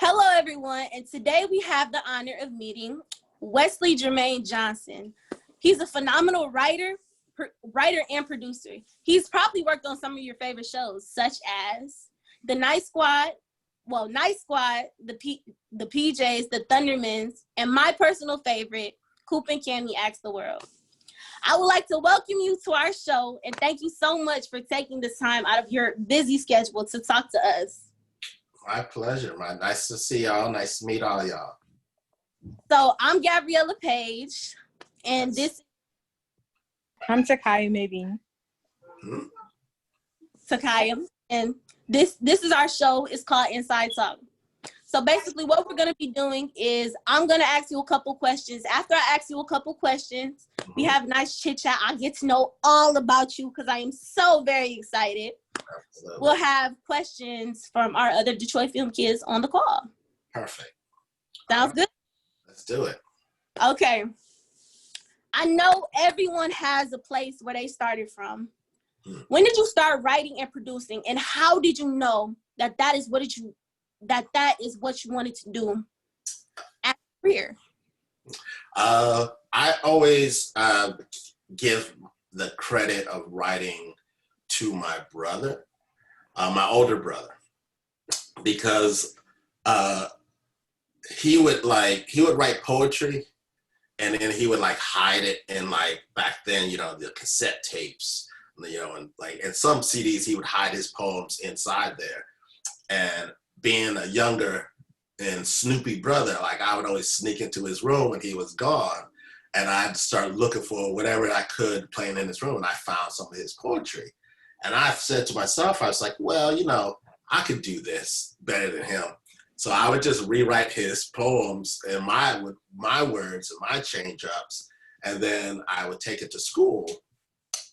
Hello, everyone, and today we have the honor of meeting Wesley Jermaine Johnson. He's a phenomenal writer and producer. He's probably worked on some of your favorite shows, such as The Night Squad, the PJs, the Thundermans, and my personal favorite, Coop and Cammy Ask the World. I would like to welcome you to our show and thank you so much for taking this time out of your busy schedule to talk to us. My pleasure, man. Nice to see y'all. Nice to meet all y'all. So I'm Gabriella Page, and I'm Takaya Mavine. Takaya, and this is our show. It's called Inside Talk. So basically what we're going to be doing is I'm going to ask you a couple questions. After I ask you a couple questions, we have a nice chit chat. I get to know all about you because I am so very excited. Absolutely. We'll have questions from our other Detroit Film kids on the call. Perfect. Sounds good? Let's do it. Okay. I know everyone has a place where they started from. When did you start writing and producing, and how did you know that is what you wanted to do as a career? I always give the credit of writing to my brother, my older brother, because he would write poetry, and then he would hide it in back then, the cassette tapes, and some CDs he would hide his poems inside there. And being a younger and snoopy brother, I would always sneak into his room when he was gone, and I'd start looking for whatever I could playing in his room, and I found some of his poetry. And I said to myself, I was like, well, I could do this better than him. So I would just rewrite his poems in my words and my change-ups, and then I would take it to school,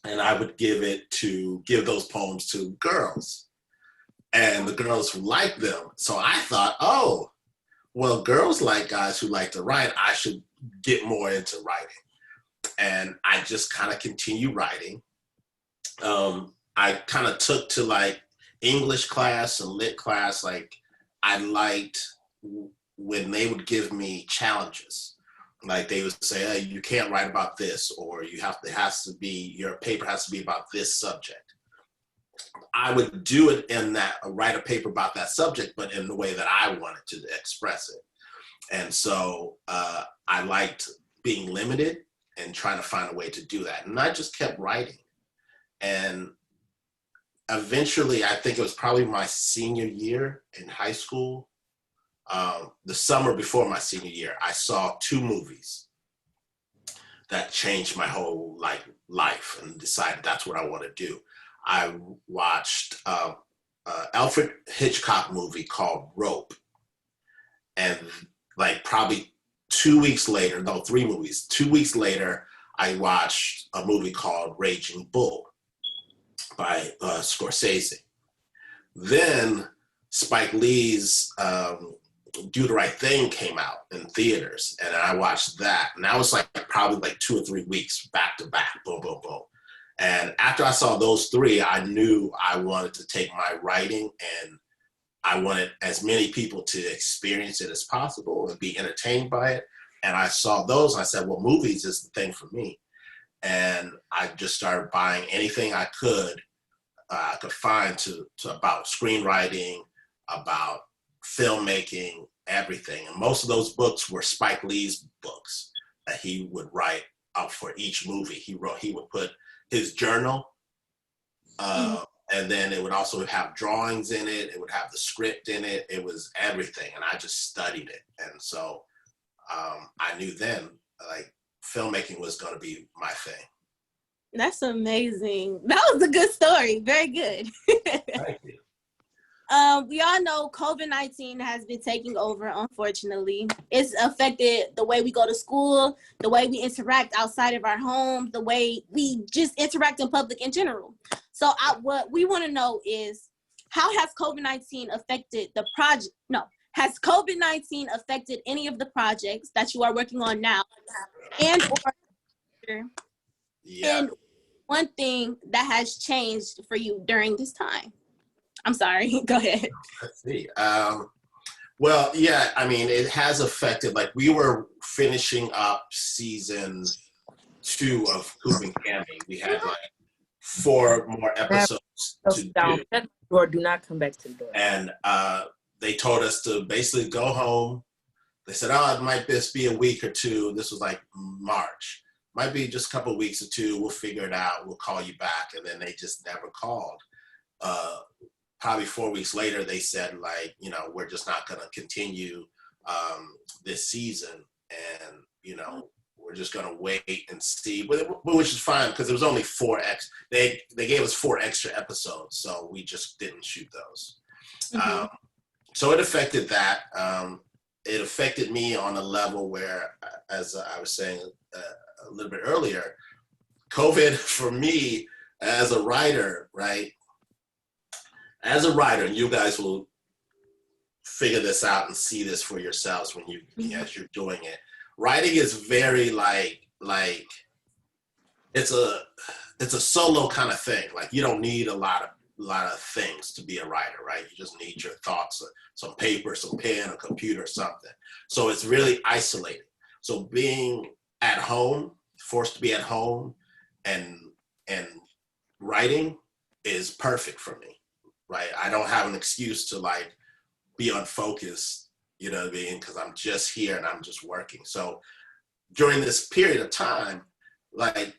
and I would give those poems to girls. And the girls liked them. So I thought, oh, well, girls like guys who like to write. I should get more into writing. And I just kind of continue writing. I kind of took to English class and lit class. I liked when they would give me challenges. They would say, hey, you can't write about this, or your paper has to be about this subject. I would do it write a paper about that subject, but in the way that I wanted to express it. And so I liked being limited and trying to find a way to do that. And I just kept writing. And eventually, I think it was probably my senior year in high school, the summer before my senior year, I saw two movies that changed my whole life and decided that's what I want to do. I watched Alfred Hitchcock movie called Rope. And probably 2 weeks later, no, 3 movies, 2 weeks later, I watched a movie called Raging Bull by Scorsese. Then Spike Lee's Do the Right Thing came out in theaters, and I watched that. And that was probably 2 or 3 weeks back to back, boom, boom, boom. And after I saw those three, I knew I wanted to take my writing, and I wanted as many people to experience it as possible and be entertained by it. And I saw those, and I said, well, movies is the thing for me. And I just started buying anything I could find to about screenwriting, about filmmaking, everything. And most of those books were Spike Lee's books that he would write up for each movie. He would put his journal, and then it would also have drawings in it. It would have the script in it. It was everything, and I just studied it. And so I knew then, filmmaking was going to be my thing. That's amazing. That was a good story. Very good. Thank you. We all know COVID-19 has been taking over, unfortunately. It's affected the way we go to school, the way we interact outside of our home, the way we just interact in public in general. So what we want to know is, how has COVID-19 affected the project? No, has COVID-19 affected any of the projects that you are working on now? And one thing that has changed for you during this time? I'm sorry, go ahead. Let's see. Well, yeah, I mean, it has affected, like, we were finishing up season 2 of Coop and Cammy. We had like 4 more episodes to Down. do. Shut the door. Do not come back to the door. And they told us to basically go home. They said, oh, it might just be a week or 2. This was like March. Might be just a couple of weeks or 2. We'll figure it out. We'll call you back. And then they just never called. Probably 4 weeks later, they said, like, you know, we're just not going to continue this season. And, you know, we're just going to wait and see, which is fine because it was only 4 they gave us 4 extra episodes. So we just didn't shoot those. Mm-hmm. So it affected that. It affected me on a level where, as I was saying a little bit earlier, COVID for me as a writer, right? As a writer, and you guys will figure this out and see this for yourselves when as you're doing it. Writing is very like it's a solo kind of thing. Like you don't need a lot of things to be a writer, right? You just need your thoughts, some paper, some pen, a computer, something. So it's really isolated. So being at home, forced to be at home, and writing is perfect for me. Right, I don't have an excuse to like be unfocused, you know what I mean? Because I'm just here and I'm just working. So during this period of time, like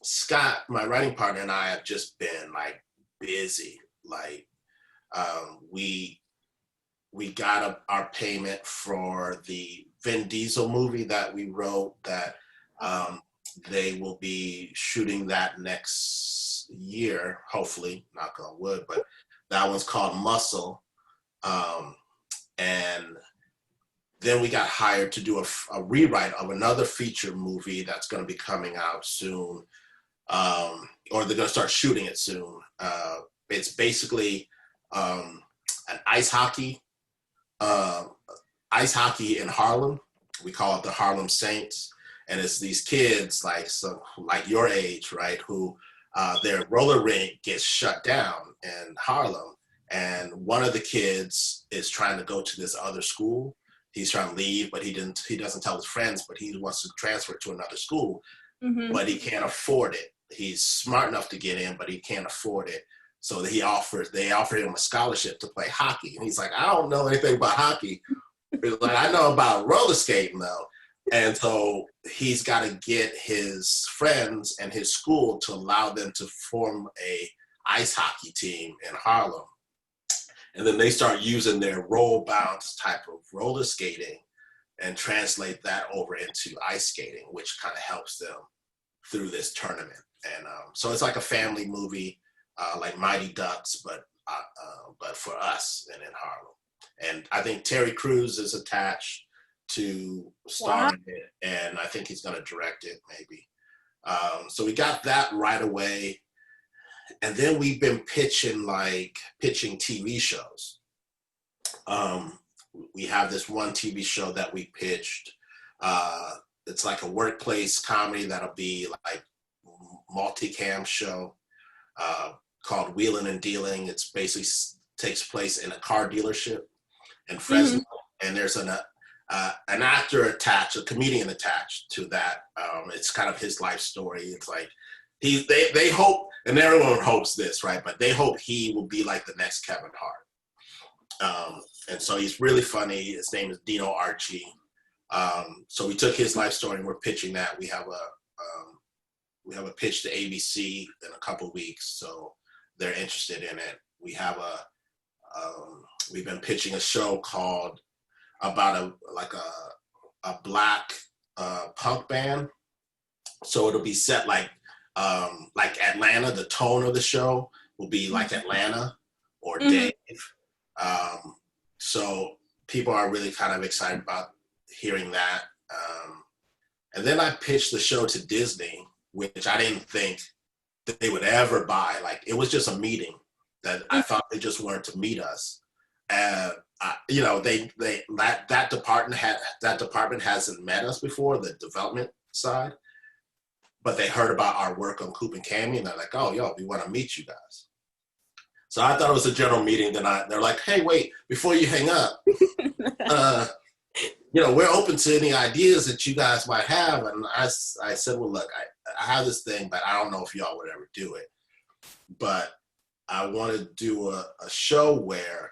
Scott, my writing partner, and I have just been like busy. Like we got our payment for the Vin Diesel movie that we wrote. That they will be shooting that next year, hopefully, knock on wood, but that one's called Muscle. And then we got hired to do a rewrite of another feature movie that's going to be coming out soon, or they're going to start shooting it soon. It's basically an ice hockey in Harlem. We call it the Harlem Saints. And it's these kids like your age, right, who their roller rink gets shut down in Harlem, and one of the kids is trying to go to this other school. He's trying to leave, but he doesn't tell his friends, but he wants to transfer to another school, but he can't afford it. He's smart enough to get in, but he can't afford it. So they offer him a scholarship to play hockey, and he's like, I don't know anything about hockey. He's like, I know about roller skating though. And so he's got to get his friends and his school to allow them to form a ice hockey team in Harlem. And then they start using their roll bounce type of roller skating and translate that over into ice skating, which kind of helps them through this tournament. And so it's like a family movie, like Mighty Ducks, but for us and in Harlem. And I think Terry Crews is attached to star in it, and I think he's going to direct it maybe. So we got that right away, and then we've been pitching TV shows. We have this one TV show that we pitched. It's like a workplace comedy that'll be like multicam show called Wheeling and Dealing. It's basically takes place in a car dealership in Fresno, and there's an actor attached, a comedian attached to that. It's kind of his life story. It's like they hope, and everyone hopes this, right? But they hope he will be like the next Kevin Hart. And so he's really funny. His name is Dino Archie. So we took his life story and we're pitching that. We have a pitch to ABC in a couple of weeks, so they're interested in it. We have we've been pitching a show called about a black punk band. So it'll be set like Atlanta. The tone of the show will be like Atlanta or Dave. So people are really kind of excited about hearing that. And then I pitched the show to Disney, which I didn't think that they would ever buy. Like, it was just a meeting that I thought they just wanted to meet us. And that department hasn't met us before, the development side, but they heard about our work on Coop and Cammy, and they're like, oh, yo, we want to meet you guys. So I thought it was a general meeting. Then they're like, hey, wait, before you hang up, we're open to any ideas that you guys might have. And I said, well, look, I have this thing, but I don't know if y'all would ever do it. But I want to do a show where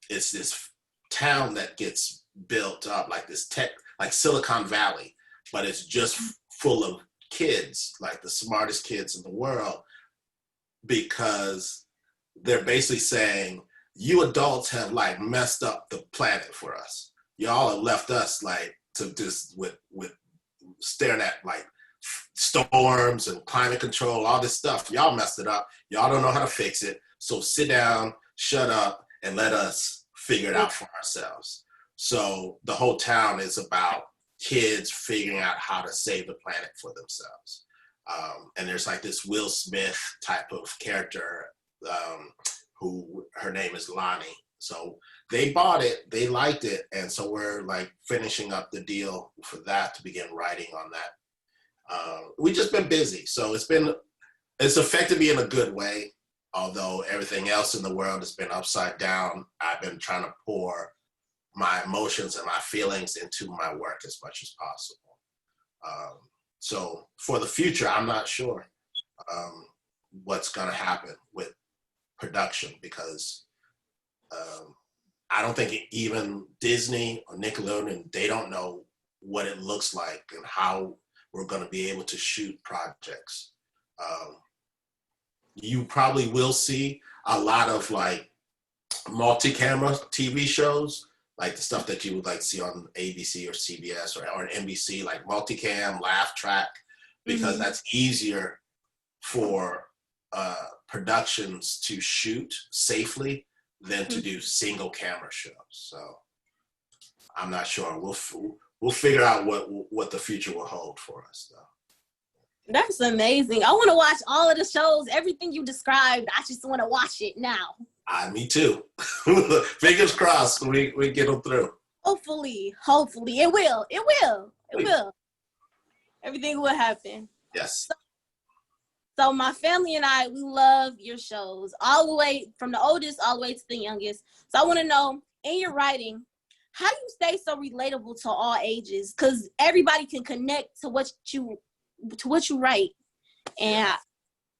it's this town that gets built up like this tech, like Silicon Valley, but it's just full of kids, like the smartest kids in the world, because they're basically saying, you adults have like messed up the planet for us. Y'all have left us like to just with staring at like storms and climate control, all this stuff. Y'all messed it up. Y'all don't know how to fix it. So sit down, shut up, and let us figure it out for ourselves. So the whole town is about kids figuring out how to save the planet for themselves. And there's like this Will Smith type of character who her name is Lonnie. So they bought it, they liked it, and so we're like finishing up the deal for that to begin writing on that. We've just been busy, so it's affected me in a good way. Although everything else in the world has been upside down, I've been trying to pour my emotions and my feelings into my work as much as possible. So for the future, I'm not sure what's going to happen with production, because I don't think even Disney or Nickelodeon, they don't know what it looks like and how we're going to be able to shoot projects. You probably will see a lot of like multi-camera TV shows, like the stuff that you would like see on ABC or CBS or NBC, like multicam, laugh track, because that's easier for productions to shoot safely than to do single camera shows. So I'm not sure. We'll figure out what the future will hold for us, though. That's amazing. I want to watch all of the shows, everything you described. I just want to watch it now. Me too. Fingers crossed we get them through. Hopefully. It will. Everything will happen. Yes. So my family and I, we love your shows, all the way from the oldest all the way to the youngest. So I want to know, in your writing, how do you stay so relatable to all ages? Because everybody can connect to what you write. And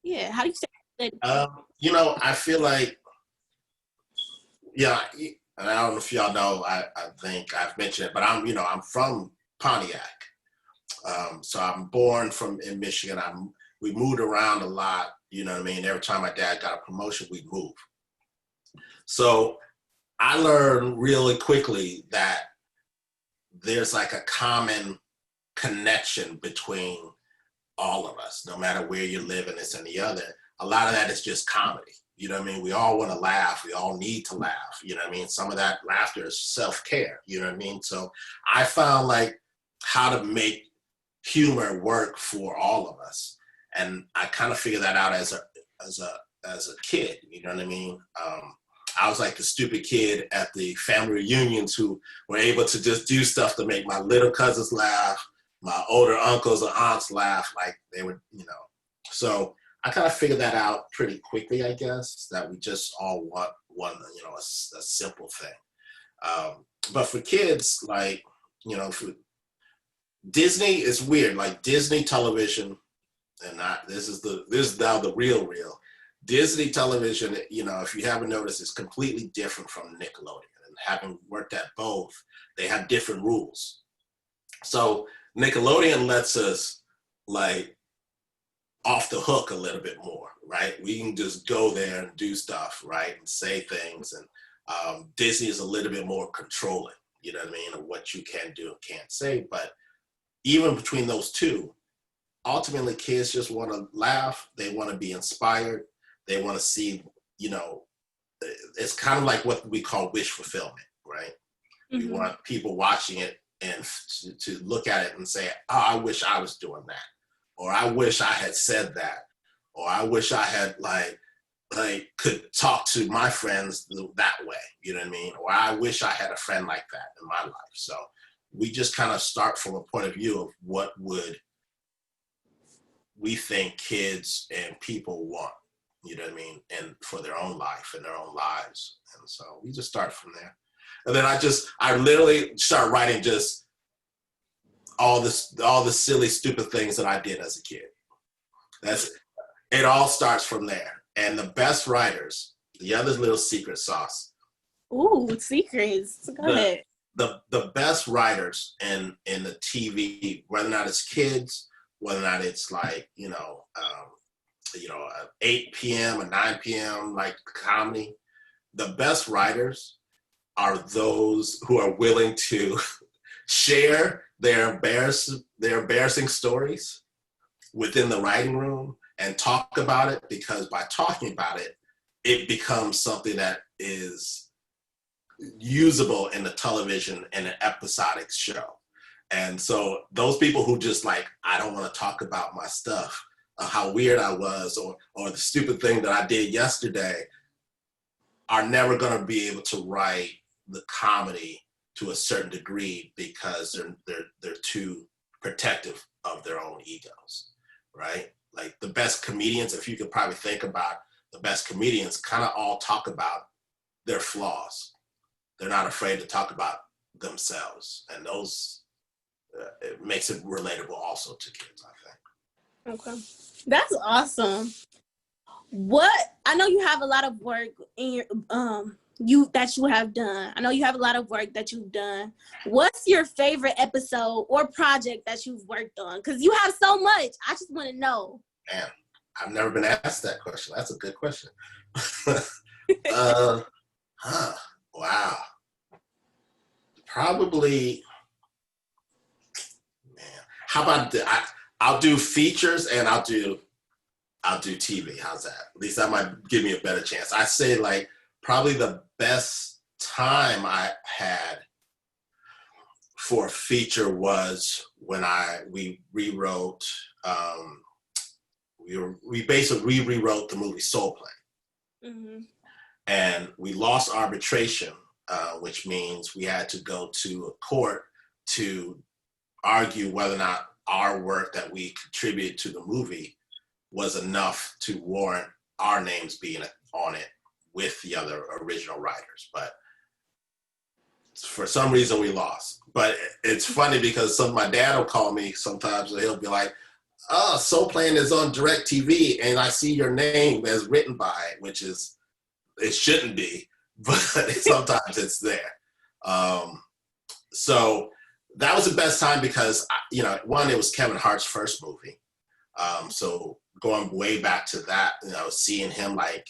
yeah, how do you stay relatable? I feel like, and I don't know if y'all know, I think I've mentioned it, but I'm from Pontiac. So I'm born in Michigan. We moved around a lot, you know what I mean? Every time my dad got a promotion, we'd move. So I learned really quickly that there's like a common connection between all of us, no matter where you live and this and the other. A lot of that is just comedy. You know what I mean? We all want to laugh. We all need to laugh. You know what I mean? Some of that laughter is self-care. You know what I mean? So I found like how to make humor work for all of us. And I kind of figured that out as a kid. You know what I mean? I was like the stupid kid at the family reunions who were able to just do stuff to make my little cousins laugh, my older uncles and aunts laugh, like they would, So I kind of figured that out pretty quickly, I guess, that we just all want one, a simple thing. But for kids, like, for Disney is weird. Like Disney television, and this is now the real. Disney television, if you haven't noticed, is completely different from Nickelodeon. And having worked at both, they have different rules. So Nickelodeon lets us like off the hook a little bit more, right? We can just go there and do stuff, right? And say things. And Disney is a little bit more controlling, you know what I mean, of what you can do and can't say. But even between those two, ultimately kids just want to laugh. They want to be inspired. They want to see, it's kind of like what we call wish fulfillment, right? We want people watching it and to look at it and say, oh, I wish I was doing that. Or I wish I had said that. Or I wish I had like could talk to my friends that way, you know what I mean? Or I wish I had a friend like that in my life. So we just kind of start from a point of view of what would we think kids and people want. you know what I mean, and for their own life and their own lives. And so we just start from there. And then I literally start writing just all the silly, stupid things that I did as a kid. It all starts from there. And the best writers, the other little secret sauce. Ooh, secrets. Go ahead. The best writers in the TV, whether or not it's kids, whether or not it's like, 8 p.m. or 9 p.m. like comedy, the best writers are those who are willing to share their embarrassing stories within the writing room and talk about it, because by talking about it, it becomes something that is usable in the television and an episodic show. And so those people who just like, I don't want to talk about my stuff, how weird I was, or the stupid thing that I did yesterday, are never going to be able to write the comedy to a certain degree, because they're too protective of their own egos, right? Like the best comedians, if you could probably think about the best comedians, kind of all talk about their flaws. They're not afraid to talk about themselves, and those it makes it relatable also to kids, I think. Okay, that's awesome. I know you have a lot of work in your that you have done. I know you have a lot of work that you've done. What's your favorite episode or project that you've worked on? Because you have so much. I just want to know. Man, I've never been asked that question. That's a good question. Wow. Probably, man. How about I'll do features and I'll do TV. How's that? At least that might give me a better chance. I say like probably the best time I had for a feature was when we rewrote we basically rewrote the movie Soul Plane. Mm-hmm. And we lost arbitration, which means we had to go to a court to argue whether or not our work that we contributed to the movie was enough to warrant our names being on it with the other original writers. But for some reason we lost. But it's funny because my dad will call me sometimes and he'll be like, "Oh, Soul Plane is on DirecTV and I see your name as written by it," which is, it shouldn't be, but sometimes it's there. So that was the best time because, one, it was Kevin Hart's first movie. So going way back to that, seeing him like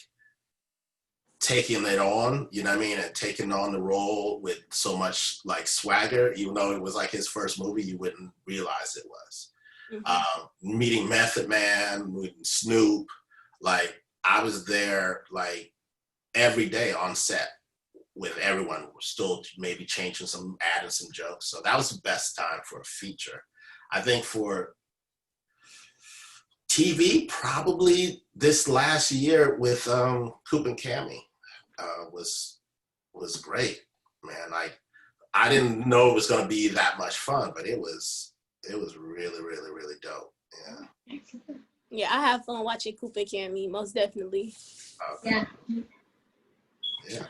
taking it on, you know what I mean? And taking on the role with so much like swagger, even though it was like his first movie, you wouldn't realize it was. Mm-hmm. Meeting Method Man, meeting Snoop, like I was there like every day on set with everyone. We're still maybe adding some jokes. So that was the best time for a feature. I think for TV, probably this last year with Coop and Cammy was great, man. Like I didn't know it was going to be that much fun, but it was really, really, really dope. Yeah. Yeah, I have fun watching Coop and Cammy, most definitely. Okay. Yeah.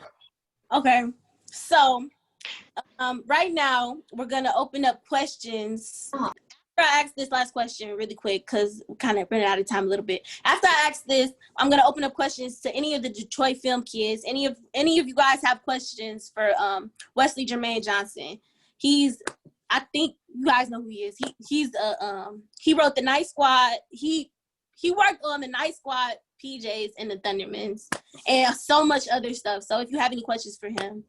Okay, so right now we're gonna open up questions. After I ask this last question really quick, because we kind of ran out of time a little bit. After I ask this, I'm gonna open up questions to any of the Detroit film kids. Any of you guys have questions for Wesley Jermaine Johnson? I think you guys know who he is. He wrote The Night Squad. He worked on The Night Squad, PJs, and the Thundermans, and so much other stuff. So if you have any questions for him.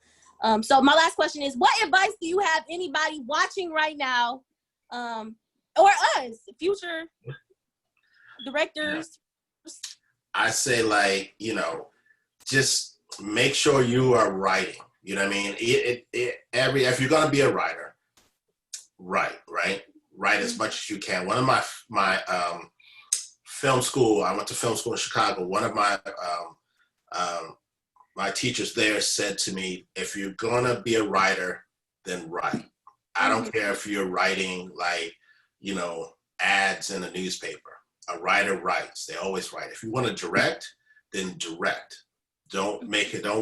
So my last question is, what advice do you have anybody watching right now, or us, future directors? I say like, just make sure you are writing. You know what I mean? If you're going to be a writer, write as much as you can. One of my film school, I went to film school in Chicago. One of my teachers there said to me, if you're gonna be a writer, then write. I don't care if you're writing like, ads in a newspaper. A writer writes. They always write. If you want to direct, then direct. Don't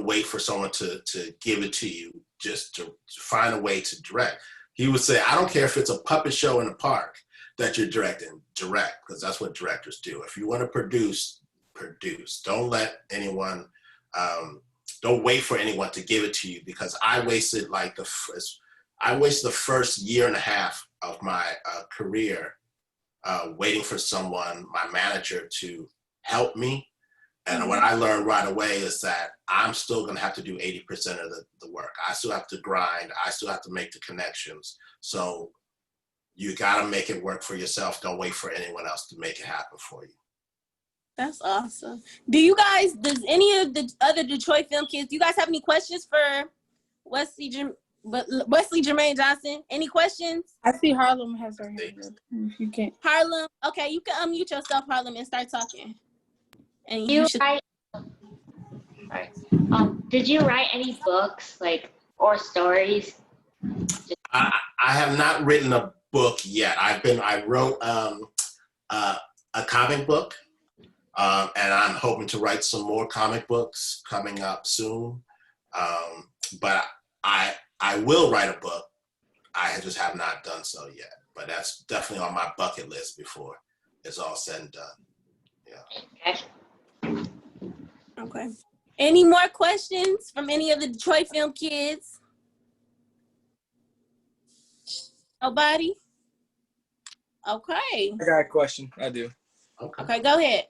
wait for someone to give it to you, just to find a way to direct. He would say, I don't care if it's a puppet show in the park that you're directing, direct, because that's what directors do. If you want to produce. Don't let anyone, don't wait for anyone to give it to you, because I wasted the first year and a half of my career waiting for someone, my manager, to help me. And what I learned right away is that I'm still going to have to do 80% of the work. I still have to grind. I still have to make the connections. So you got to make it work for yourself. Don't wait for anyone else to make it happen for you. That's awesome. Does any of the other Detroit film kids, do you guys have any questions for Wesley Jermaine Johnson? Any questions? I see Harlem has her hand up. If you can't. Harlem, okay, you can unmute yourself, Harlem, and start talking. And did you write any books, or stories? I have not written a book yet. I wrote a comic book, and I'm hoping to write some more comic books coming up soon. But I will write a book. I just have not done so yet. But that's definitely on my bucket list before it's all said and done. Yeah. Okay. Any more questions from any of the Detroit film kids? Nobody? Okay. I got a question. I do. Okay, go ahead.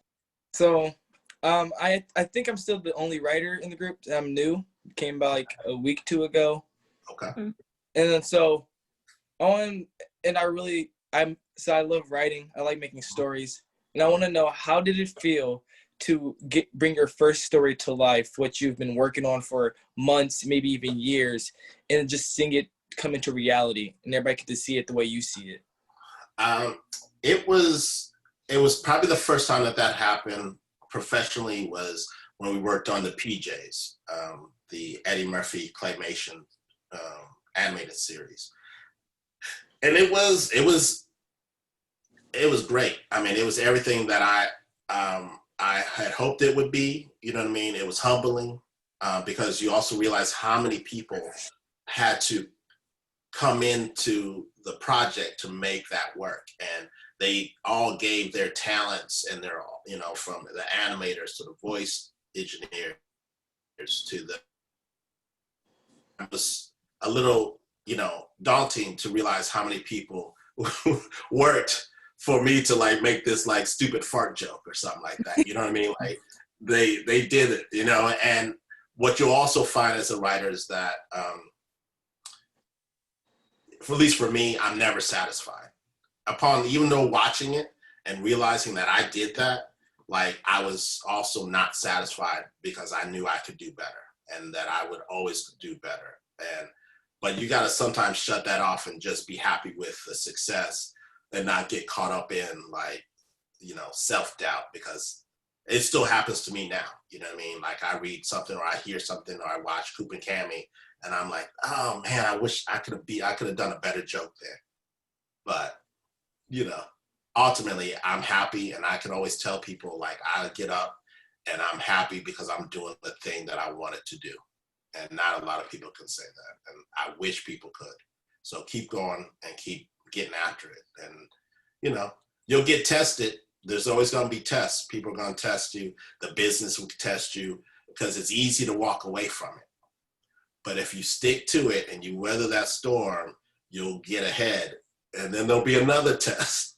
So, I think I'm still the only writer in the group. I'm new. Came about like a week or two ago. Okay. And then so, I love writing. I like making stories, and I want to know, how did it feel to bring your first story to life, what you've been working on for months, maybe even years, and just seeing it come into reality, and everybody get to see it the way you see it? It was probably the first time that happened professionally was when we worked on the PJs, the Eddie Murphy claymation animated series, and it was great. I mean, it was everything that I had hoped it would be. You know what I mean? It was humbling because you also realize how many people had to come into the project to make that work, and they all gave their talents and their, from the animators to the voice engineers to it was a little, daunting to realize how many people worked for me to make this stupid fart joke or something like that. You know what I mean? They did it, and what you'll also find as a writer is that, at least for me, I'm never satisfied. Even though watching it and realizing that I did that, I was also not satisfied because I knew I could do better and that I would always do better. But you got to sometimes shut that off and just be happy with the success and not get caught up in self-doubt, because it still happens to me now. You know what I mean? I read something or I hear something or I watch Coop and Cammy and I'm like, oh man, I wish I could have done a better joke there. But, ultimately I'm happy, and I can always tell people I get up and I'm happy because I'm doing the thing that I wanted to do. And not a lot of people can say that. And I wish people could. So keep going and keep getting after it. And, you'll get tested. There's always going to be tests. People are going to test you. The business will test you because it's easy to walk away from it. But if you stick to it and you weather that storm, you'll get ahead. And then there'll be another test.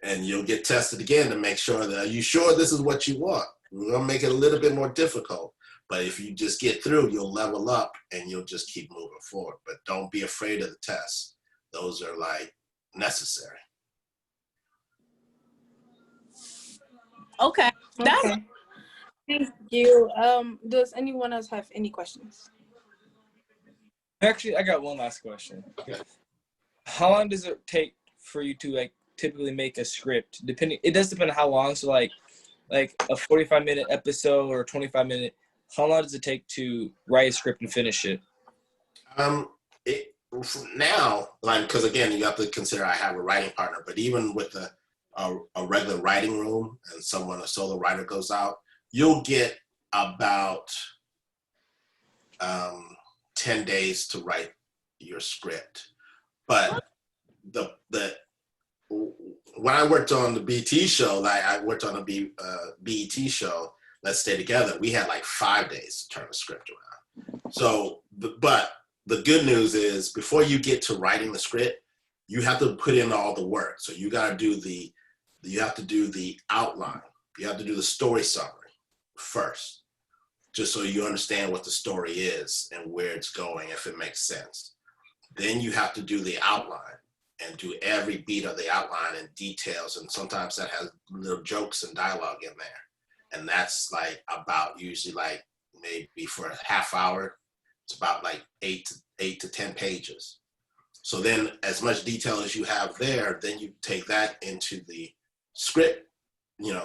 And you'll get tested again to make sure that, are you sure this is what you want? We're going to make it a little bit more difficult. But if you just get through, you'll level up and you'll just keep moving forward. But don't be afraid of the tests. Those are necessary. Okay. Okay. Thank you. Does anyone else have any questions? Actually, I got one last question. How long does it take for you to typically make a script? It does depend on how long. So like a 45-minute episode or 25-minute. How long does it take to write a script and finish it? Now, because again, you have to consider I have a writing partner. But even with a regular writing room and a solo writer goes out, you'll get about 10 days to write your script. But when I worked on the BT show, like I worked on a BET show, Let's Stay Together, we had like 5 days to turn the script around. So, but the good news is before you get to writing the script, you have to put in all the work. So you got to do you have to do the outline. You have to do the story summary first, just so you understand what the story is and where it's going, if it makes sense. Then you have to do the outline and do every beat of the outline in details. And sometimes that has little jokes and dialogue in there. And that's like about usually like maybe for a half hour, it's about like 8 to 10 pages. So then as much detail as you have there, then you take that into the script,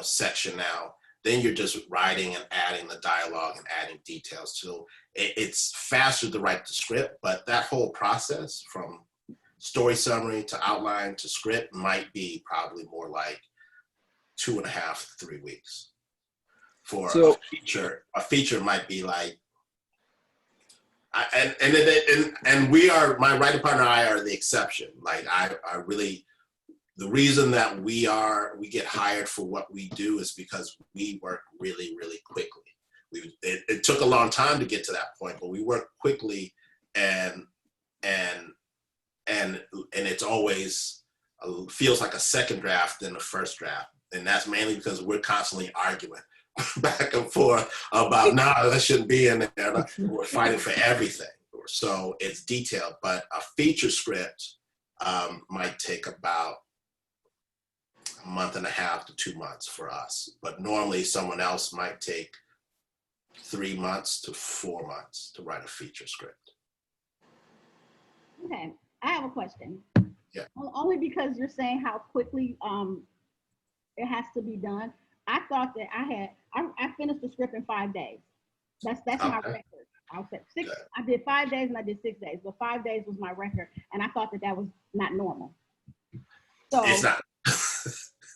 section now. Then you're just writing and adding the dialogue and adding details. So it's faster to write the script, but that whole process from story summary to outline to script might be probably more like 2.5 to 3 weeks. For a feature might be like, and we are, my writing partner and I are the exception. Like I really, the reason that we get hired for what we do is because we work really, really quickly. It took a long time to get to that point, but we work quickly, and it's always feels like a second draft than the first draft, and that's mainly because we're constantly arguing back and forth about that shouldn't be in there. We're fighting for everything, so it's detailed. But a feature script might take about a month and a half to 2 months for us, but normally someone else might take 3 months to 4 months to write a feature script. Okay, I have a question. Yeah. Only because you're saying how quickly it has to be done. I thought that I finished the script in 5 days. That's my record. I'll say 6. Okay. I did 5 days and I did 6 days, but 5 days was my record, and I thought that was not normal. So it's not.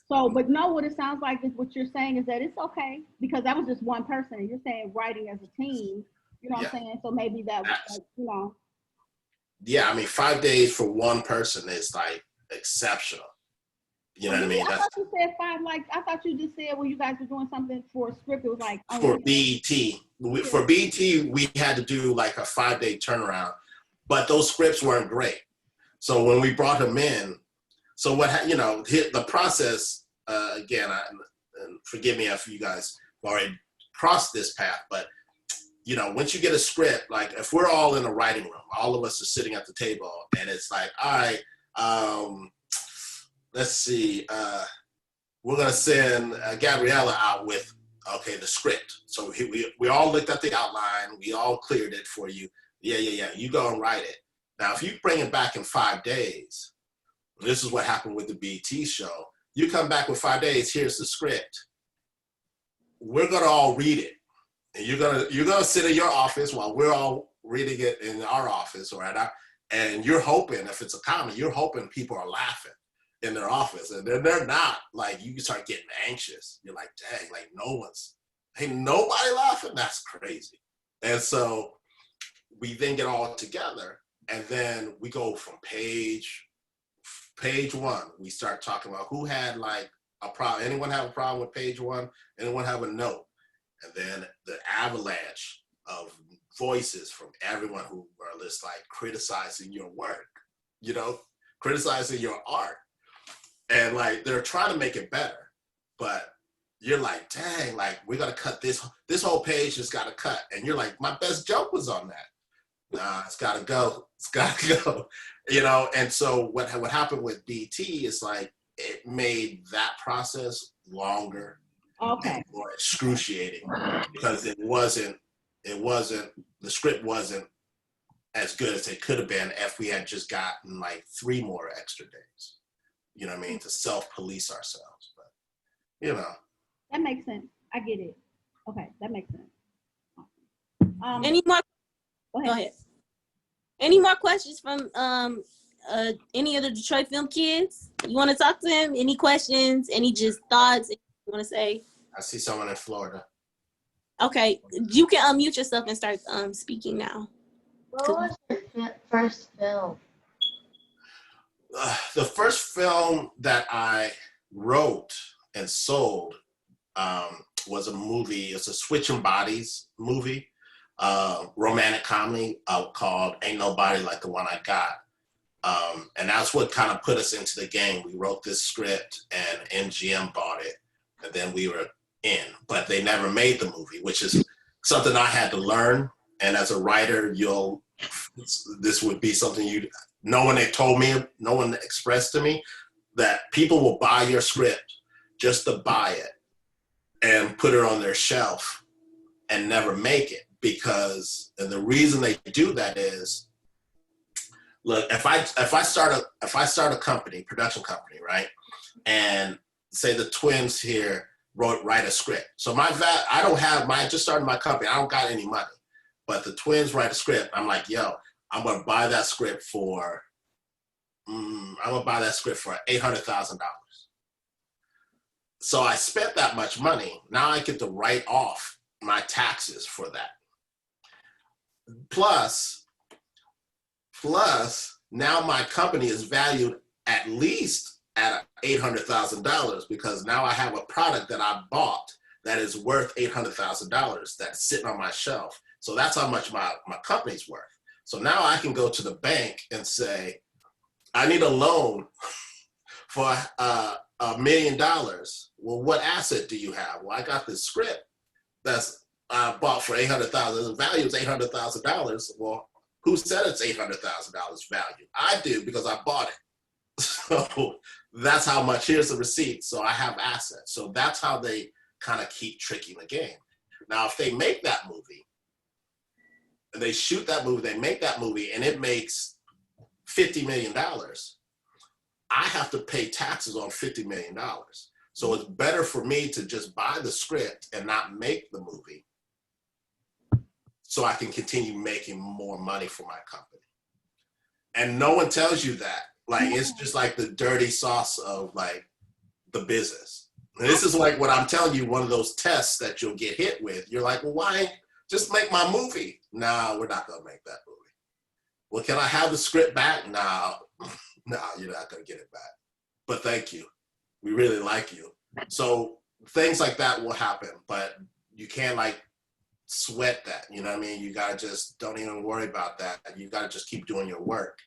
But no, what it sounds like is what you're saying is that it's okay because that was just one person. You're saying writing as a team, what I'm saying? So maybe that was Yeah, I mean, 5 days for one person is like exceptional. You know what I mean? I thought you said 5. Like I thought you just said when you guys were doing something for a script, it was like for BET. For BET, we had to do like a 5-day turnaround, but those scripts weren't great. So when we brought him in, so the process again. And forgive me if you guys have already crossed this path, but once you get a script, like if we're all in a writing room, all of us are sitting at the table, and it's like, all right. Let's see, we're gonna send Gabriella out with, the script. So we all looked at the outline, we all cleared it for you. Yeah, you go and write it. Now, if you bring it back in 5 days, this is what happened with the BT show. You come back with 5 days, here's the script. We're gonna all read it. And you're gonna sit in your office while we're all reading it in our office, and you're hoping, if it's a comedy, you're hoping people are laughing in their office, and they're not. Like, you start getting anxious. You're like, dang, like ain't nobody laughing? That's crazy. And so we then get all together, and then we go from page 1, we start talking about who had like a problem. Anyone have a problem with page 1? Anyone have a note? And then the avalanche of voices from everyone who are just like criticizing your work, criticizing your art. And like, they're trying to make it better, but you're like, dang, like we gotta cut this whole page just gotta cut. And you're like, my best joke was on that. Nah, it's gotta go. And so what happened with BT is like, it made that process longer. Okay. More excruciating because the script wasn't as good as it could have been if we had just gotten like 3 more extra days. You know what I mean? To self-police ourselves. But that makes sense. I get it. Okay, that makes sense. Any more? Go ahead. Any more questions from any of the Detroit Film Kids? You want to talk to him? Any questions? Any just thoughts you want to say? I see someone in Florida. Okay, you can unmute yourself and start speaking now. What was your first film? The first film that I wrote and sold was a movie. It's a Switching Bodies movie, romantic comedy called Ain't Nobody Like the One I Got. And that's what kind of put us into the game. We wrote this script and MGM bought it, and then we were in, but they never made the movie, which is something I had to learn. And as a writer, this would be something no one had told me, no one expressed to me, that people will buy your script just to buy it and put it on their shelf and never make it. And the reason they do that is, look, if I start a company, production company, right, and say the twins here write a script. So I just started my company. I don't got any money, but the twins write a script. I'm like, yo, I'm gonna buy that script for $800,000. So I spent that much money. Now I get to write off my taxes for that. Plus, now my company is valued at least at $800,000 because now I have a product that I bought that is worth $800,000 that's sitting on my shelf. So that's how much my company's worth. So now I can go to the bank and say, I need a loan for $1 million. Well, what asset do you have? Well, I got this script that's bought for $800,000. The value is $800,000. Well, who said it's $800,000 value? I do, because I bought it. So that's how much. Here's the receipt. So I have assets. So that's how they kind of keep tricking the game. Now, if they make that movie, and they shoot that movie, they make that movie, and it makes $50 million, I have to pay taxes on $50 million. So it's better for me to just buy the script and not make the movie, so I can continue making more money for my company. And no one tells you that. Like, it's just like the dirty sauce of like the business. And this is like what I'm telling you, one of those tests that you'll get hit with. You're like, well, why just make my movie? No, we're not gonna make that movie. Well, can I have the script back? No, you're not gonna get it back. But thank you. We really like you. So things like that will happen, but you can't like sweat that, you know what I mean? You gotta just don't even worry about that. You gotta just keep doing your work,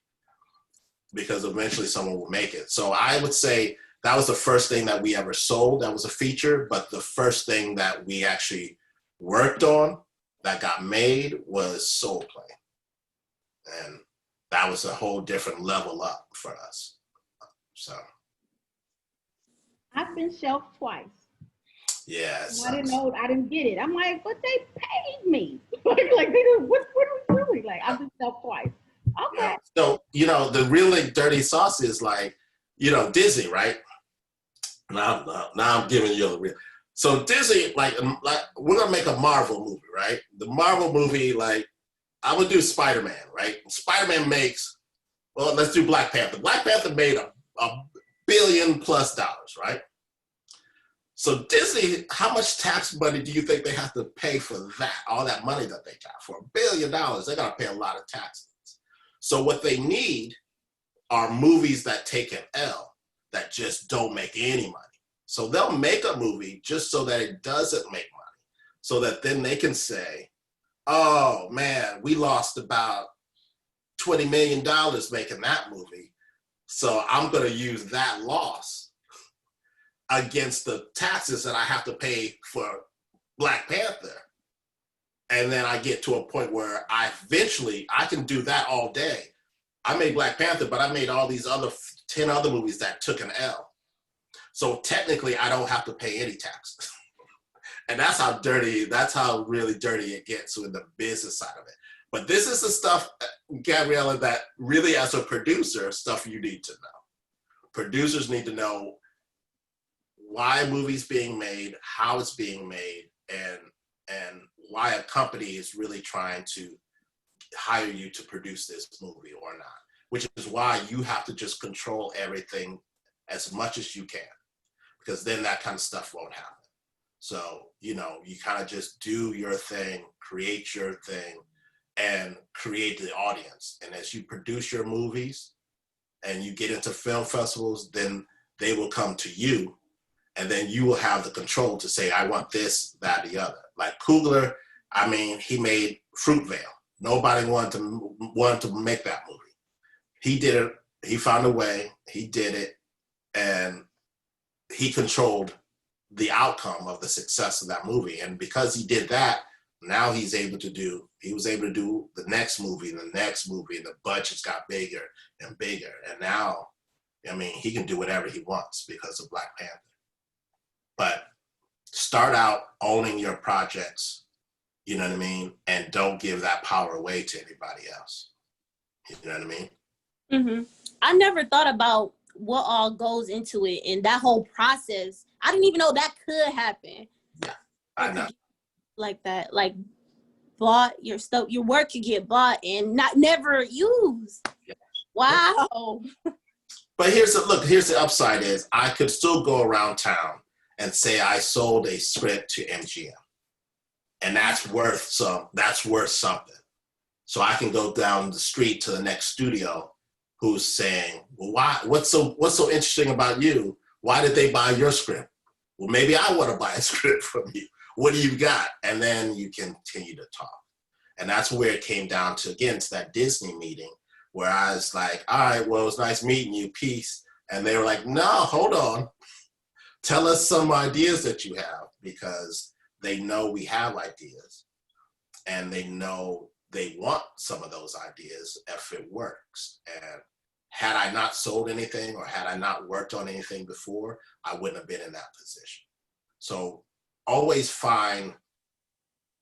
because eventually someone will make it. So I would say that was the first thing that we ever sold that was a feature, but the first thing that we actually worked on that got made was Soul Plane. And that was a whole different level up for us. So. I've been shelved twice. Yeah. I didn't know, I didn't get it. I'm like, but they paid me. like they did, what are we doing? Like, I've been shelved twice. Okay. So, the really dirty sauce is like, Disney, right? Now I'm giving you the real. So Disney, like we're gonna make a Marvel movie, right? The Marvel movie, like, I'm gonna do Spider-Man, right? Spider-Man makes, well, let's do Black Panther. Black Panther made a $1 billion+ right? So Disney, how much tax money do you think they have to pay for that? All that money that they got for $1 billion, they gotta pay a lot of taxes. So what they need are movies that take an L, that just don't make any money. So they'll make a movie just so that it doesn't make money, so that then they can say, oh man, we lost about $20 million making that movie. So I'm gonna use that loss against the taxes that I have to pay for Black Panther. And then I get to a point where I can do that all day. I made Black Panther, but I made all these 10 other movies that took an L. So technically I don't have to pay any taxes. And that's how really dirty it gets in the business side of it. But this is the stuff, Gabriella, that really, as a producer, stuff you need to know. Producers need to know why a movie's being made, how it's being made, and why a company is really trying to hire you to produce this movie or not, which is why you have to just control everything as much as you can, because then that kind of stuff won't happen. So, you know, you kind of just do your thing, create your thing, and create the audience. And as you produce your movies and you get into film festivals, then they will come to you, and then you will have the control to say, I want this, that, the other. Like Coogler, I mean, he made Fruitvale. Nobody wanted to make that movie. He did it. He found a way. He did it, and he controlled the outcome of the success of that movie. And because he did that, now he was able to do the next movie and the next movie, and the budgets got bigger and bigger. And now, I mean, he can do whatever he wants because of Black Panther. But start out owning your projects, you know what I mean? And don't give that power away to anybody else. You know what I mean? Mm-hmm. I never thought about what all goes into it and that whole process. I didn't even know that could happen. Yeah, I know. Like that, like bought your stuff, your work could get bought and never used. Yeah. Wow. But here's the upside is I could still go around town and say I sold a script to MGM. And that's worth something. So I can go down the street to the next studio who's saying, well, why? What's so interesting about you? Why did they buy your script? Well, maybe I want to buy a script from you. What do you got? And then you continue to talk. And that's where it came down to, again, to that Disney meeting where I was like, all right, well, it was nice meeting you, peace. And they were like, no, hold on. Tell us some ideas that you have, because they know we have ideas and they know they want some of those ideas if it works. And had I not sold anything or had I not worked on anything before, I wouldn't have been in that position. So always find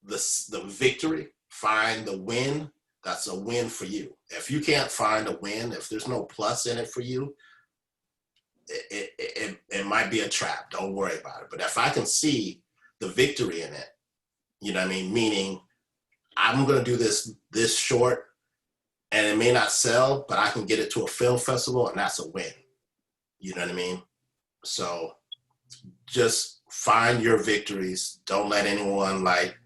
the victory, find the win. That's a win for you. If you can't find a win, if there's no plus in it for you, it might be a trap. Don't worry about it. But if I can see the victory in it, you know what I mean? Meaning I'm going to do this short and it may not sell, but I can get it to a film festival and that's a win. You know what I mean? So just find your victories. Don't let anyone like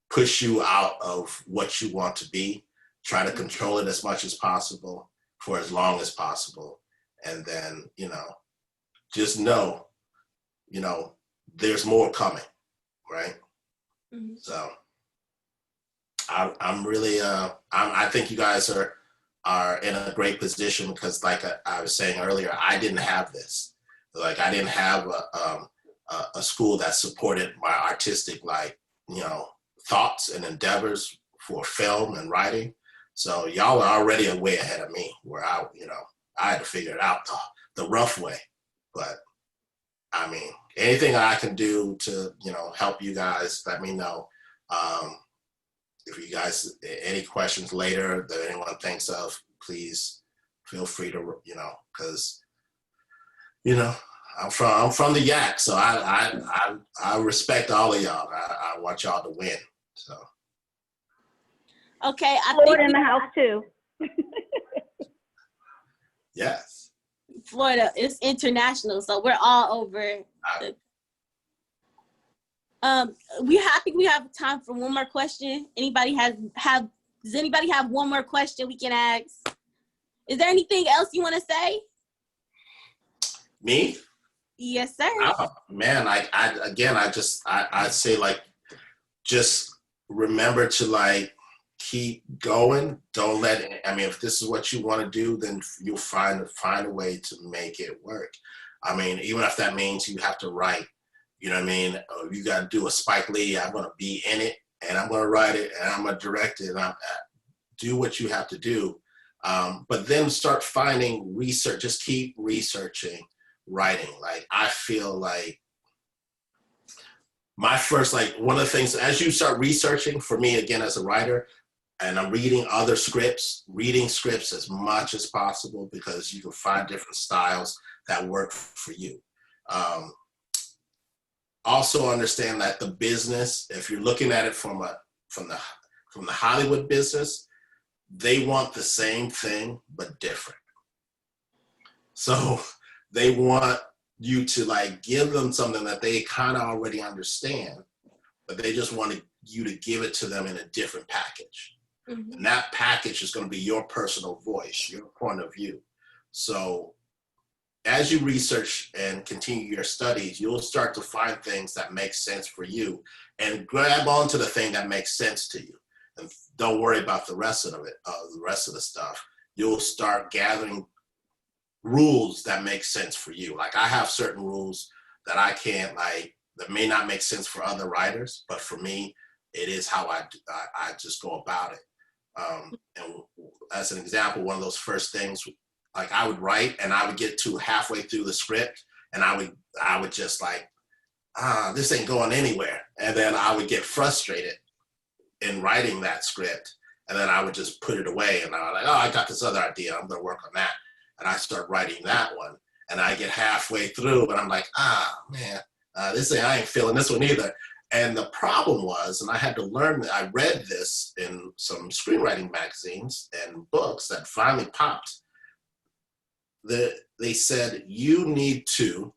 push you out of what you want to be. Try to control it as much as possible for as long as possible. And then, you know, just know, you know, there's more coming, right? Mm-hmm. So I'm really, I think you guys are in a great position because like I was saying earlier, I didn't have this. Like I didn't have a school that supported my artistic, like, you know, thoughts and endeavors for film and writing. So y'all are already way ahead of me where I had to figure it out the rough way. But I mean, anything I can do to, you know, help you guys, let me know. If you guys, any questions later that anyone thinks of, please feel free to, you know, because, you know, I'm from the Yak, so I respect all of y'all. I want y'all to win. So. Okay, I Florida think in the house too. Yes. Florida is international, so we're all over. I think we have time for one more question. Does anybody have one more question we can ask? Is there anything else you want to say? Me? Yes, sir. Oh, man, I say like, just remember to like keep going. Don't let it, I mean, if this is what you want to do, then you'll find a way to make it work. I mean, even if that means you have to write, you know what I mean? You got to do a Spike Lee. I'm going to be in it and I'm going to write it and I'm going to direct it and I'm do what you have to do. But then start finding research, just keep researching writing. Like, I feel like my first, like one of the things, as you start researching, for me, again, as a writer, and I'm reading other scripts, reading scripts as much as possible because you can find different styles that work for you. Also understand that the business, if you're looking at it from the Hollywood business, they want the same thing but different. So they want you to like give them something that they kind of already understand, but they just want you to give it to them in a different package. Mm-hmm. And that package is going to be your personal voice, your point of view. So as you research and continue your studies, you'll start to find things that make sense for you and grab onto the thing that makes sense to you. And don't worry about the rest of it, the rest of the stuff. You'll start gathering rules that make sense for you. Like I have certain rules that I can't like, that may not make sense for other writers, but for me, it is how I just go about it. And as an example, one of those first things, like I would write and I would get to halfway through the script and I would just like, this ain't going anywhere. And then I would get frustrated in writing that script. And then I would just put it away and I was like, oh, I got this other idea. I'm gonna work on that. And I start writing that one. And I get halfway through and I'm like, man, I ain't feeling this one either. And the problem was, and I had to learn that, I read this in some screenwriting magazines and books that finally popped. They said, you need to,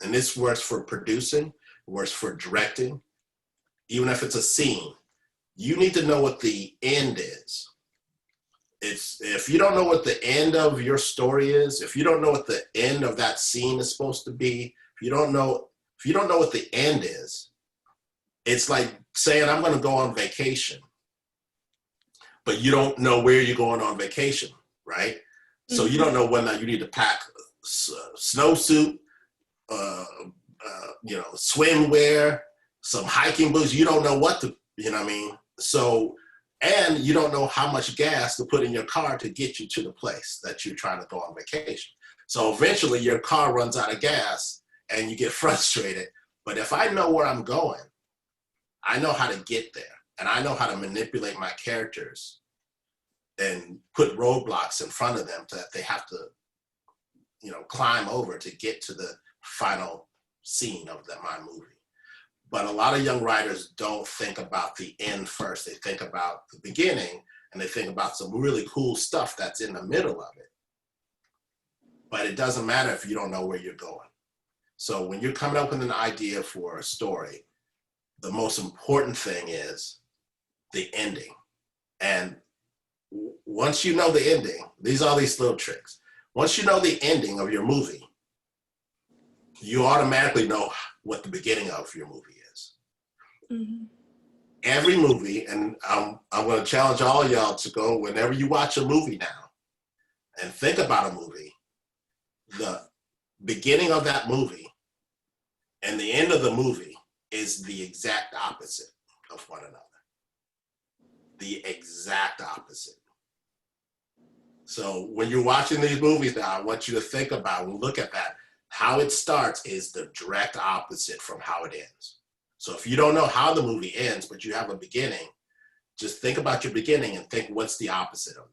and this works for producing, works for directing, even if it's a scene, you need to know what the end is. If you don't know what the end of your story is, if you don't know what the end of that scene is supposed to be, if you don't know what the end is, it's like saying, I'm going to go on vacation, but you don't know where you're going on vacation, right? Mm-hmm. So you don't know whether you need to pack a snowsuit, swimwear, some hiking boots. You don't know what to, you know what I mean? So, and you don't know how much gas to put in your car to get you to the place that you're trying to go on vacation. So eventually your car runs out of gas and you get frustrated. But if I know where I'm going, I know how to get there and I know how to manipulate my characters and put roadblocks in front of them that they have to, climb over to get to the final scene of my movie. But a lot of young writers don't think about the end first. They think about the beginning and they think about some really cool stuff that's in the middle of it. But it doesn't matter if you don't know where you're going. So when you're coming up with an idea for a story, the most important thing is the ending. And once you know the ending, these are these little tricks. Once you know the ending of your movie, you automatically know what the beginning of your movie is. Mm-hmm. Every movie, and I'm going to challenge all y'all to go whenever you watch a movie now and think about a movie, the beginning of that movie and the end of the movie is the exact opposite of one another. The exact opposite. So when you're watching these movies now, I want you to think about and look at that. How it starts is the direct opposite from how it ends. So if you don't know how the movie ends, but you have a beginning, just think about your beginning and think what's the opposite of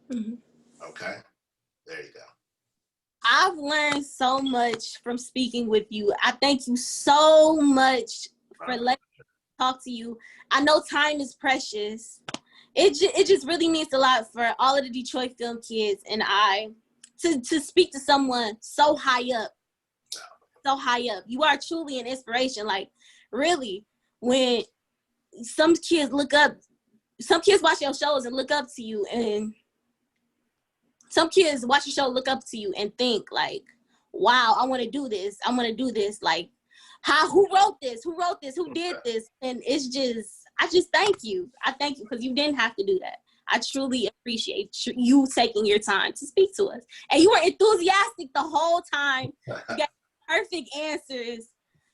that. Mm-hmm. Okay, there you go. I've learned so much from speaking with you. I thank you so much for letting me talk to you. I know time is precious. It just really means a lot for all of the Detroit film kids and I to speak to someone so high up. So high up. You are truly an inspiration. Like, really, when some kids watch your shows and look up to you, and some kids watch your show, look up to you and think like, wow, I want to do this. I want to do this. Like, who wrote this? Who wrote this? Who did this? And I just thank you. I thank you because you didn't have to do that. I truly appreciate you taking your time to speak to us. And you were enthusiastic the whole time. You got perfect answers.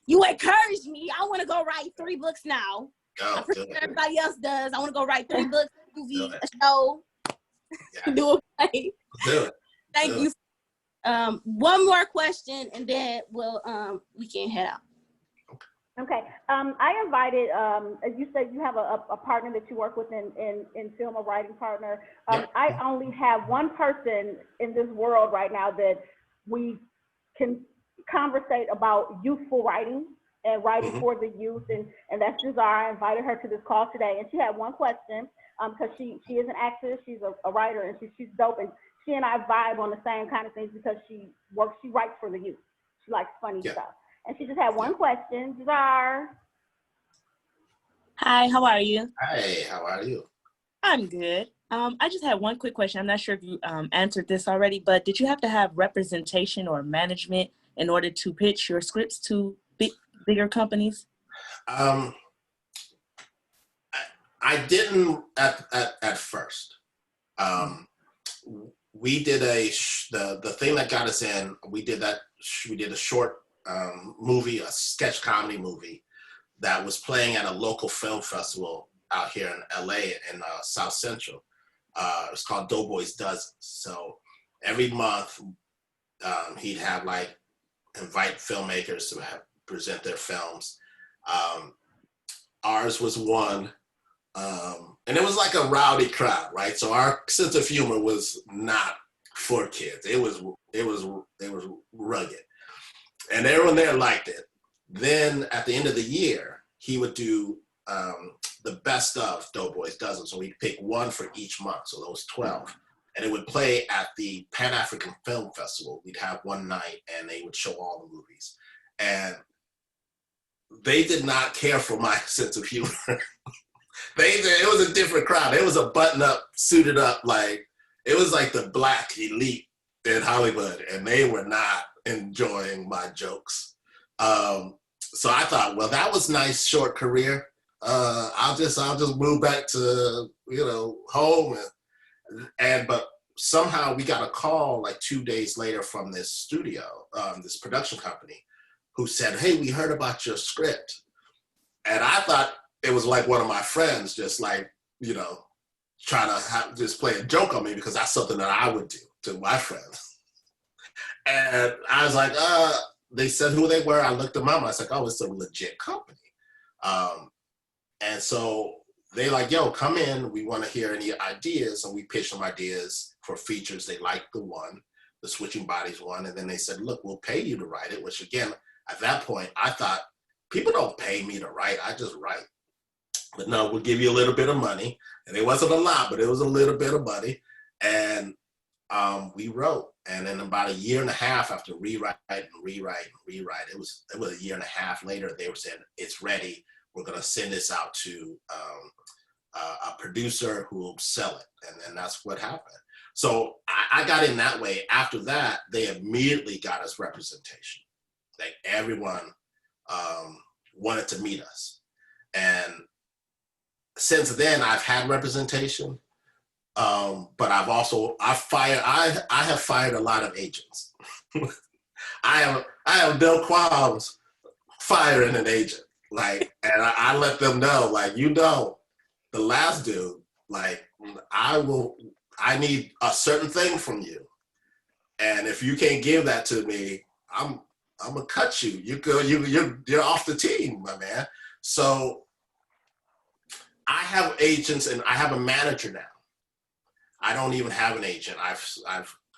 You encouraged me. I want to go write 3 books now. I'm pretty sure everybody else does. I want to go write 3 books, a movie, a show, do a play. Thank you. One more question, and then we can head out. Okay. I invited, as you said, you have a partner that you work with in film, a writing partner. I only have one person in this world right now that we can conversate about youthful writing and writing for the youth, and that's Jazara. I invited her to this call today, and she had one question. because she is an actress, she's a writer, and she's dope, and she and I vibe on the same kind of things because she writes for the youth. She likes funny stuff. And she just had one question. Jazar. Hi, how are you? Hey, how are you? I'm good. I just had one quick question. I'm not sure if you answered this already, but did you have to have representation or management in order to pitch your scripts to bigger companies? I didn't at first. We did the thing that got us in. We did a short movie, a sketch comedy movie that was playing at a local film festival out here in LA in South Central. It's called Doughboys Does. So every month he'd have invite filmmakers to present their films. Ours was one, and it was like a rowdy crowd, right? So our sense of humor was not for kids. It was rugged, and everyone there liked it. Then at the end of the year, he would do the best of Doughboys Dozen. So we'd pick one for each month. So those 12. And it would play at the Pan-African Film Festival. We'd have one night and they would show all the movies. And they did not care for my sense of humor. It was a different crowd. It was a button-up, suited up, it was like the black elite in Hollywood. And they were not enjoying my jokes. So I thought, well, that was nice, short career. I'll just move back to home, but somehow we got a call 2 days later from this studio, this production company, who said, "Hey, we heard about your script," and I thought it was one of my friends, just trying to just play a joke on me because that's something that I would do to my friends. And I was like, they said who they were. I looked them up. I was like, oh, it's a legit company. And so they yo, come in. We want to hear any ideas. And we pitched them ideas for features. They liked the Switching Bodies one. And then they said, look, we'll pay you to write it, which again, at that point, I thought, people don't pay me to write. I just write. But no, we'll give you a little bit of money. And it wasn't a lot, but it was a little bit of money. And we wrote. And then about a year and a half after rewrite, it was a year and a half later, they were saying, it's ready. We're going to send this out to a producer who will sell it. And then that's what happened. So I got in that way. After that, they immediately got us representation. Everyone wanted to meet us. And since then, I've had representation. But I have fired a lot of agents. I have no qualms firing an agent. And I let them know, the last dude, I need a certain thing from you. And if you can't give that to me, I'm gonna cut you. You're off the team, my man. So I have agents and I have a manager now. I don't even have an agent. I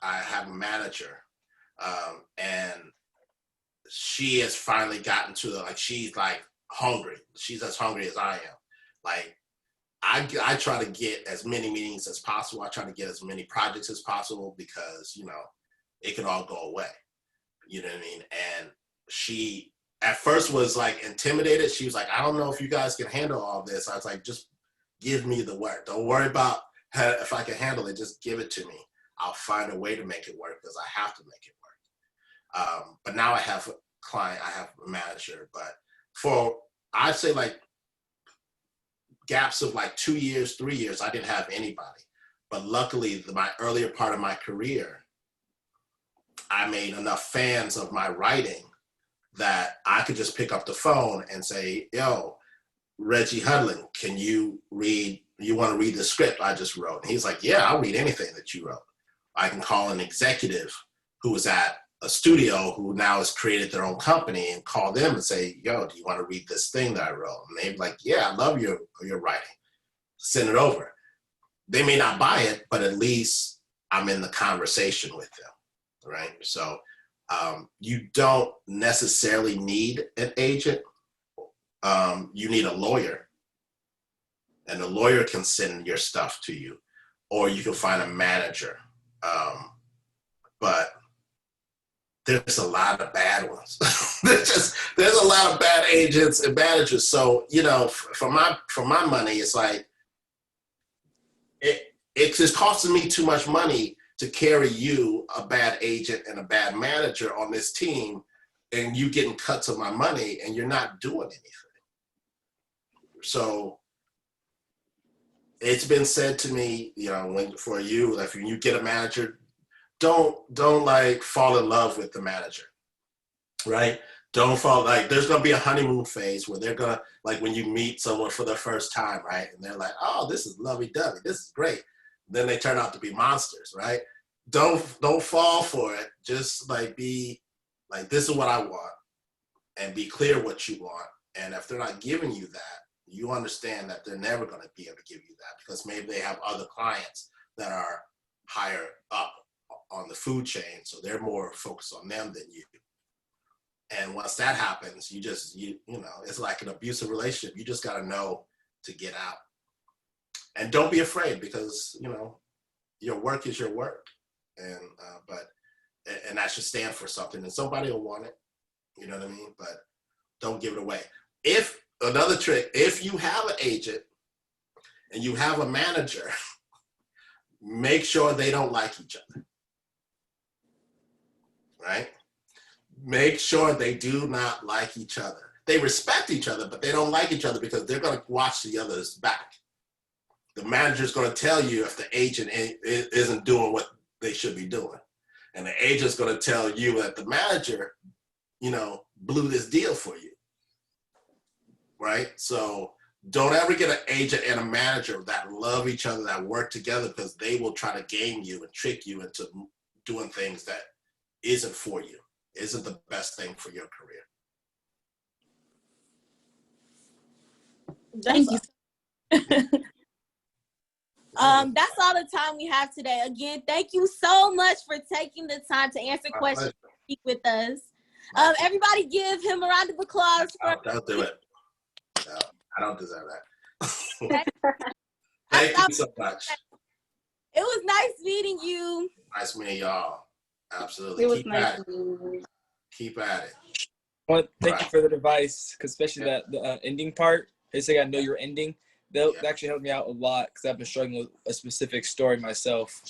have a manager, and she has finally gotten to she's hungry. She's as hungry as I am. I try to get as many meetings as possible. I try to get as many projects as possible because it can all go away. You know what I mean? And she at first was intimidated. She was like, I don't know if you guys can handle all this. I was like, just give me the work. Don't worry about if I can handle it, just give it to me. I'll find a way to make it work because I have to make it work. But now I have a client, I have a manager. But I'd say gaps of 2 years, 3 years, I didn't have anybody. But luckily, my earlier part of my career, I made enough fans of my writing that I could just pick up the phone and say, yo, Reggie Hudlin, can you want to read the script I just wrote? And he's like, yeah, I'll read anything that you wrote. I can call an executive who was at a studio who now has created their own company and call them and say, yo, do you want to read this thing that I wrote? And they'd be like, yeah, I love your writing. Send it over. They may not buy it, but at least I'm in the conversation with them, right? So you don't necessarily need an agent. You need a lawyer. and the lawyer can send your stuff to you, or you can find a manager. But there's a lot of bad ones. there's a lot of bad agents and managers. So, you know, for my money, it's like it's just costing me too much money to carry you, a bad agent and a bad manager, on this team, and you getting cuts of my money and you're not doing anything. So it's been said to me, you know, like when you get a manager, don't like fall in love with the manager, right? Don't fall, like, there's gonna be a honeymoon phase where they're gonna, like, when you meet someone for the first time, right? And they're like, oh, this is lovey-dovey, this is great. Then they turn out to be monsters, right? Don't fall for it. Just like be like, this is what I want, and be clear what you want. And if they're not giving you that, you understand that they're never gonna be able to give you that, because maybe they have other clients that are higher up on the food chain, so they're more focused on them than you. And once that happens, you know, it's like an abusive relationship. You just got to know to get out, and don't be afraid, because, you know, your work is your work, and that should stand for something, and somebody will want it. You know what I mean? But don't give it away. Another trick, if you have an agent and you have a manager, make sure they don't like each other. Right? Make sure they do not like each other. They respect each other, but they don't like each other, because they're going to watch the other's back. The manager's going to tell you if the agent isn't doing what they should be doing. And the agent's going to tell you that the manager, you know, blew this deal for you. Right? So don't ever get an agent and a manager that love each other, that work together, because they will try to game you and trick you into doing things that isn't for you, isn't the best thing for your career. Thank you. That's all the time we have today. Again, thank you so much for taking the time to answer questions and speak with us. Everybody give him a round of applause. Don't do it. No, I don't deserve that. Thank you so much. It was nice meeting you. Nice meeting y'all. Absolutely. It was nice meeting you. Keep at it. Well, thank you for the advice, because especially the ending part. It's like, I know your ending. That actually helped me out a lot, because I've been struggling with a specific story myself.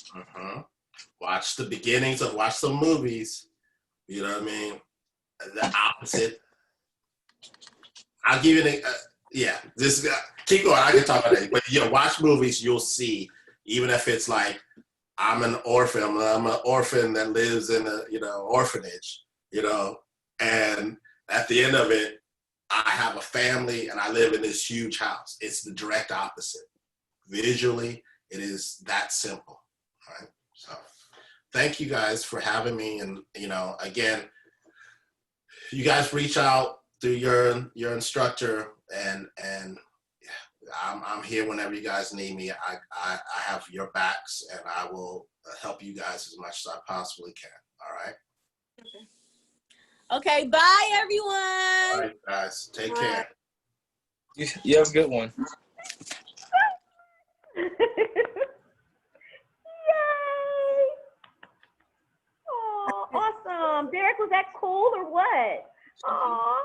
Watch the beginnings of, watch some movies. You know what I mean? The opposite. I'll give you keep going. I can talk about that. But watch movies. You'll see, even if it's like, I'm an orphan. I'm an orphan that lives in a orphanage. And at the end of it, I have a family and I live in this huge house. It's the direct opposite. Visually, it is that simple. Right? So, thank you guys for having me. And again, you guys reach out through your instructor, and I'm here whenever you guys need me. I have your backs, and I will help you guys as much as I possibly can. All right. Okay. Bye, everyone. All right, guys. Take care. You have a good one. Yay! Oh, awesome. Derek, was that cool or what? Aw.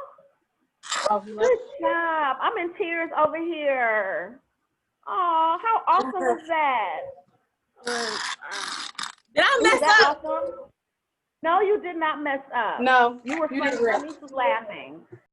Good job. I'm in tears over here. Oh, how awesome was that? Did I mess up? Awesome? No, you did not mess up. No, You were funny. did great. Denise was laughing.